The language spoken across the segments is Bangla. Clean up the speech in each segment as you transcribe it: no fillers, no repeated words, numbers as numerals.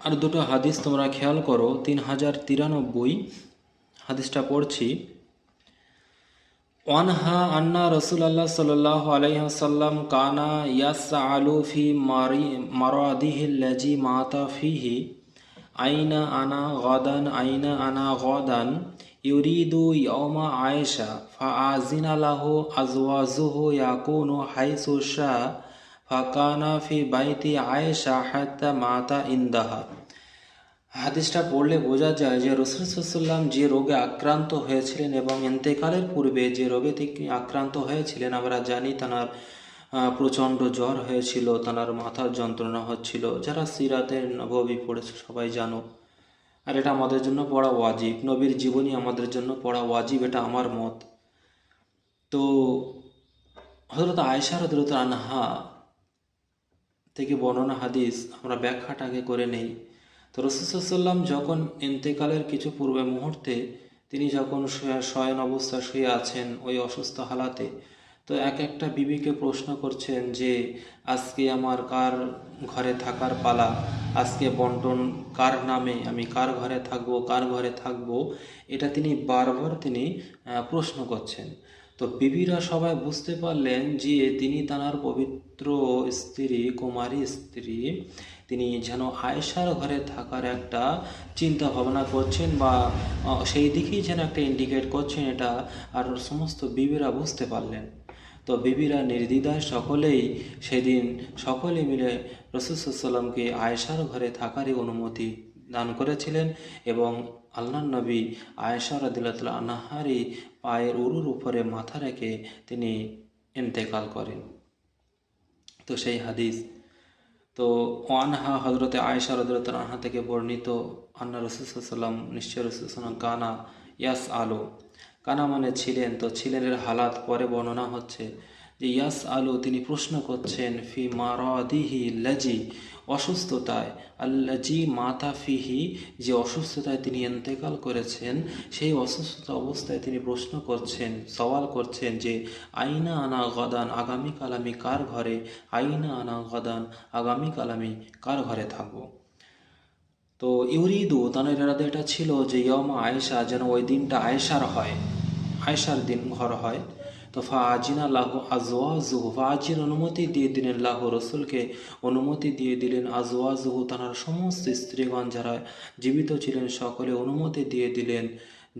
আর দুটো হাদিস তোমরা খেয়াল করো। 3093 হাদিসটা পড়ছি। ওয়ানহা আন্না রসুল্লাহ সাল্লাল্লাহু আলাইহি ওয়াসাল্লাম কানা ইয়াসআলু ফি মারাদিহিল্লাজি মাতা ফিহি আইনা আনা গাদান আইনা আনা গাদান ইউরিদু ইয়াউমা আয়েশা ফাআযিনা লাহু আজওয়াজুহু ইয়াকুনু হাইসু শা ফাকানা ফি বাইতি আয়েশা হাত্তা মাতা ইনদাহা। হাদিসটা পড়লে বোঝা যায় যে রাসূল সাল্লাল্লাহু আলাইহি ওয়াসাল্লাম যে রোগে আক্রান্ত হয়েছিলেন এবং ইন্তেকালের পূর্বে যে রোগে তিনি আক্রান্ত হয়েছিলেন, আমরা জানি তাঁর প্রচণ্ড জ্বর হয়েছিল, তাঁর মাথার যন্ত্রণা হচ্ছিল। যারা সিরাতের নববী পড়েছে সবাই জানো। আর এটা আমাদের জন্য পড়া ওয়াজিব, নবীর জীবনী আমাদের জন্য পড়া ওয়াজিব, এটা আমার মত। তো হযরত আয়েশা রাদিয়াল্লাহু আনহা থেকে বর্ণনা হাদিস, আমরা ব্যাখ্যাটাকে করে নেই। তো রাসূল সাল্লাল্লাহু আলাইহি ওয়াসাল্লাম যখন ইন্তেকালের কিছু পূর্বে মুহূর্তে তিনি যখন শয়ন অবস্থা শুয়ে আছেন ওই অসুস্থ হালাতে, তো এক একটা বিবিকে প্রশ্ন করছেন যে আজকে আমার কার ঘরে থাকার পালা, আজকে বন্টন কার নামে, আমি কার ঘরে থাকবো, কার ঘরে থাকবো, এটা তিনি বারবার প্রশ্ন করছেন। তো বিবিরা সবাই বুঝতে পারলেন যে তিনি তাঁর পবিত্র স্ত্রী, কুমারী স্ত্রী, তিনি যেন আয়েশার ঘরে থাকার একটা চিন্তা ভাবনা করছেন বা সেই দিকেই যেন একটা ইন্ডিকেট করছেন, এটা আর সমস্ত বিবিরা বুঝতে পারলেন। তো বিবিরা নির্দ্বিধায় সকলেই সেদিন সকলে মিলে রাসূল সাল্লাল্লাহু আলাইহি ওয়াসাল্লামকে আয়েশার ঘরে থাকারই অনুমতি দান করেছিলেন এবং আল্লাহর নবী আয়েশা রাদিয়াল্লাহু আনহারই পায়ের উরুর উপরে মাথা রেখে তিনি ইন্তেকাল করেন। তো সেই হাদিস, তো ওয়ানহা হজরতে আয়েশা রাদিয়াল্লাহু আনহা থেকে বর্ণিত, আন্না রাসূল সাল্লাল্লাহু আলাইহি ওয়াসাল্লাম, নিশ্চয় রাসূল সাল্লাল্লাহু আলাইহি ওয়াসাল্লাম কানা ইয়াস আলো, কানা মানে ছিলেন, তো ছিলেনের হালাত পরে বর্ণনা হচ্ছে যে ইয়াস আলো তিনি প্রশ্ন করছেন ফি মারাদিহি লাজি অসুস্থতায়, আল্লাজি মাতা ফিহি যে অসুস্থতায় তিনি ইন্তেকাল করেছেন, সেই অসুস্থতা অবস্থায় তিনি প্রশ্ন করছেন, সওয়াল করছেন যে আইনা আনা গদান আগামীকাল আমি কার ঘরে, আইনা আনা গদান আগামীকাল আমি কার ঘরে থাকবো। তো ইউরিদু তানের ইরাদা এটা ছিল যে ইয়মা আয়েশা যেন ওই দিনটা আয়েশার হয়, আয়েশার দিন ঘর হয়। তো ফাজিনা লাহু আজওয়াজুহু, ফাজির অনুমতি দিয়ে দিলেন, লাহু রসুলকে অনুমতি দিয়ে দিলেন, আজওয়াজুহু তাঁর সমস্ত স্ত্রীগণ যারা জীবিত ছিলেন সকলে অনুমতি দিয়ে দিলেন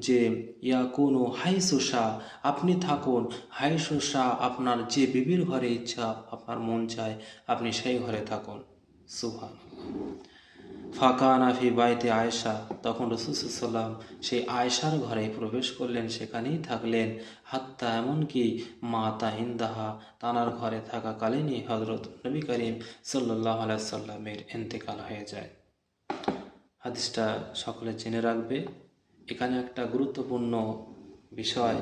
যে ইয়াকুনু হাইসুসা, আপনি থাকুন, হাইসুসা আপনার যে বিবির ঘরে ইচ্ছা আপনার মন চায় আপনি সেই ঘরে থাকুন। সুবহানাল্লাহ। ফাঁকা ফি বাইতে আয়েশা, তখন রাসূল সাল্লাল্লাহু আলাইহি ওয়াসাল্লাম সেই আয়েশার ঘরে প্রবেশ করলেন, সেখানেই থাকলেন, হাত্তা এমনকি মাতা ইনদাহা তানার ঘরে থাকাকালীনই হযরত নবী করিম সাল্লাল্লাহু আলাইহি ওয়াসাল্লামের ইন্তেকাল হয়ে যায়। হাদিসটা সকলে জেনে রাখবে। এখানে একটা গুরুত্বপূর্ণ বিষয়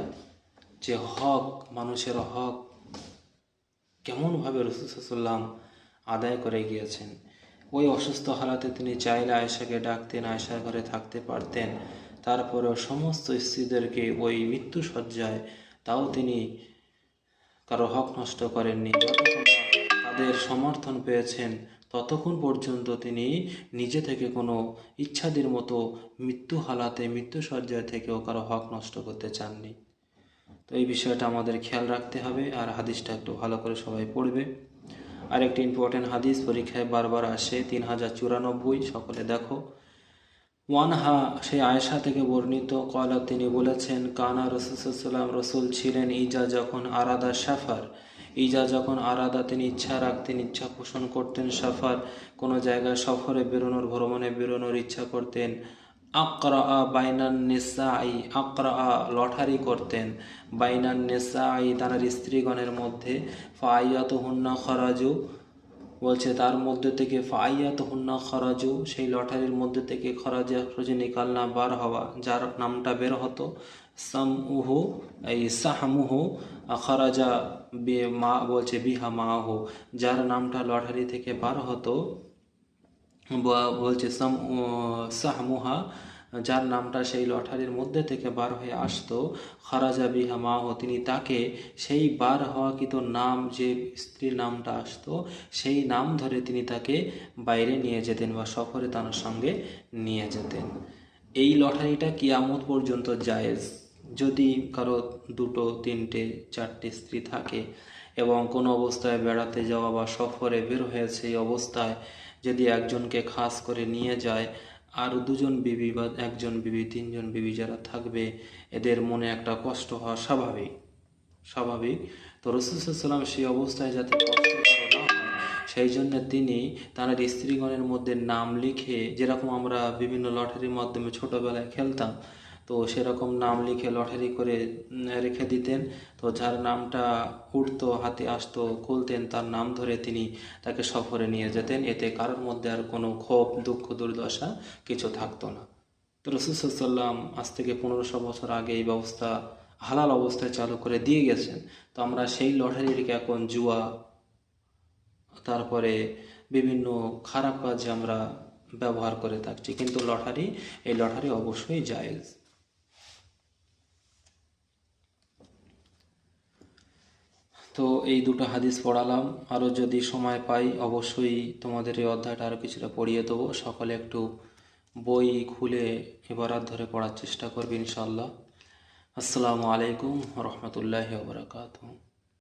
যে হক, মানুষের হক কেমনভাবে রাসূল সাল্লাল্লাহু আলাইহি ওয়াসাল্লাম আদায় করে গিয়েছেন। ওই অসুস্থ হালাতে তিনি চাইলে আয়েশাকে ডাকতেন, আয়েশার ঘরে থাকতে পারতেন, তারপরেও সমস্ত স্ত্রীদেরকে ওই মৃত্যু সজ্জায় তাও তিনি কারো হক নষ্ট করেননি। যতক্ষণ তাদের সমর্থন পেয়েছেন ততক্ষণ পর্যন্ত তিনি নিজে থেকে কোনো ইচ্ছাদের মতো মৃত্যু হালাতে, মৃত্যু সজ্জায় থেকেও কারো হক নষ্ট করতে চাননি। তো এই বিষয়টা আমাদের খেয়াল রাখতে হবে, আর হাদিসটা একটু ভালো করে সবাই পড়বে। আর একটি ইম্পর্টেন্ট হাদিস পরীক্ষায় বারবার আসে, 3094, সকলে দেখো। ওয়ানহা সেই আয়েশা থেকে বর্ণিত, কলা তিনি বলেছেন, কানা রাসূল সাল্লাল্লাহু আলাইহি ওয়াসাল্লাম রাসূল ছিলেন, ইজা যখন আরাদা সাফার, ইজা যখন আরাদা তিনি ইচ্ছা রাখতেন, ইচ্ছা পোষণ করতেন, সাফার কোনো জায়গায় সফরে বেরোনোর, ভ্রমণে বেরোনোর ইচ্ছা করতেন, আকরা বাইনান নিসাই, আকরা লটারি করতেন, বাইনান নিসাই তার স্ত্রীগণের মধ্যে, ফাইয়াত হুন্না খরাজু বলছে তার মধ্যে থেকে, ফাইয়াত হুন্না খরাজু সেই লটারির মধ্যে থেকে, খরাজা খরজে নিকালনা বার হওয়া, যার নামটা বের হতো, সামউহু এই সাহমুহু, খরাজা মা বলছে বিহা মাহু, যার নামটা লটারি থেকে বার হতো বলছে সাহমুহা যার নামটা সেই লটারির মধ্যে থেকে বার হয়ে আসতো, খারাজা বিহা মাহ, তিনি তাকে সেই বার হওয়াকৃত নাম, যে স্ত্রীর নামটা আসতো সেই নাম ধরে তিনি তাকে বাইরে নিয়ে যেতেন বা সফরে তার সঙ্গে নিয়ে যেতেন। এই লটারিটা কিয়ামত পর্যন্ত জায়েজ। যদি কারো 2, 3, 4টে স্ত্রী থাকে এবং কোনো অবস্থায় বেড়াতে যাওয়া বা সফরে বের হয়েছে, এই অবস্থায় যদি একজনকে খাস করে নিয়ে যায়, আর 2জন বিবি বা 1জন বিবি, 3জন বিবি যারা থাকবে, এদের মনে একটা কষ্ট হওয়া স্বাভাবিক। তো রাসূল সাল্লাল্লাহু আলাইহি ওয়াসাল্লাম সেই অবস্থায় যাতে কষ্টকর না হয় সেই জন্য তিনি তাঁর স্ত্রীগণের মধ্যে নাম লিখে, যেরকম আমরা বিভিন্ন লটারির মাধ্যমে ছোটোবেলায় খেলতাম, তো সেরকম নাম লিখে লটারি করে রেখে দিতেন। তো যার নামটা উঠতো, হাতে আসতো, খুলতেন, তার নাম ধরে তিনি তাকে সফরে নিয়ে যেতেন। এতে কারোর মধ্যে আর কোনো ক্ষোভ, দুঃখ, দুর্দশা কিছু থাকতো না। তো রাসূল সাল্লাল্লাহু আলাইহি ওয়াসাল্লাম আজ থেকে 1500 বছর আগে এই ব্যবস্থা হালাল অবস্থায় চালু করে দিয়ে গেছেন। তো আমরা সেই লটারিটিকে এখন জুয়া, তারপরে বিভিন্ন খারাপ কাজে আমরা ব্যবহার করে থাকছি, কিন্তু এই লটারি অবশ্যই জায়েজ। তো এই 2টো হাদিস পড়ালাম। আরও যদি সময় পাই অবশ্যই তোমাদের এই অধ্যায়টা আরও কিছুটা পড়িয়ে দেবো। সকলে একটু বই খুলে ইবারাত ধরে পড়ার চেষ্টা করবে ইনশাআল্লাহ। আসসালামু আলাইকুম ওয়া রাহমাতুল্লাহি ওয়া বারাকাতুহু।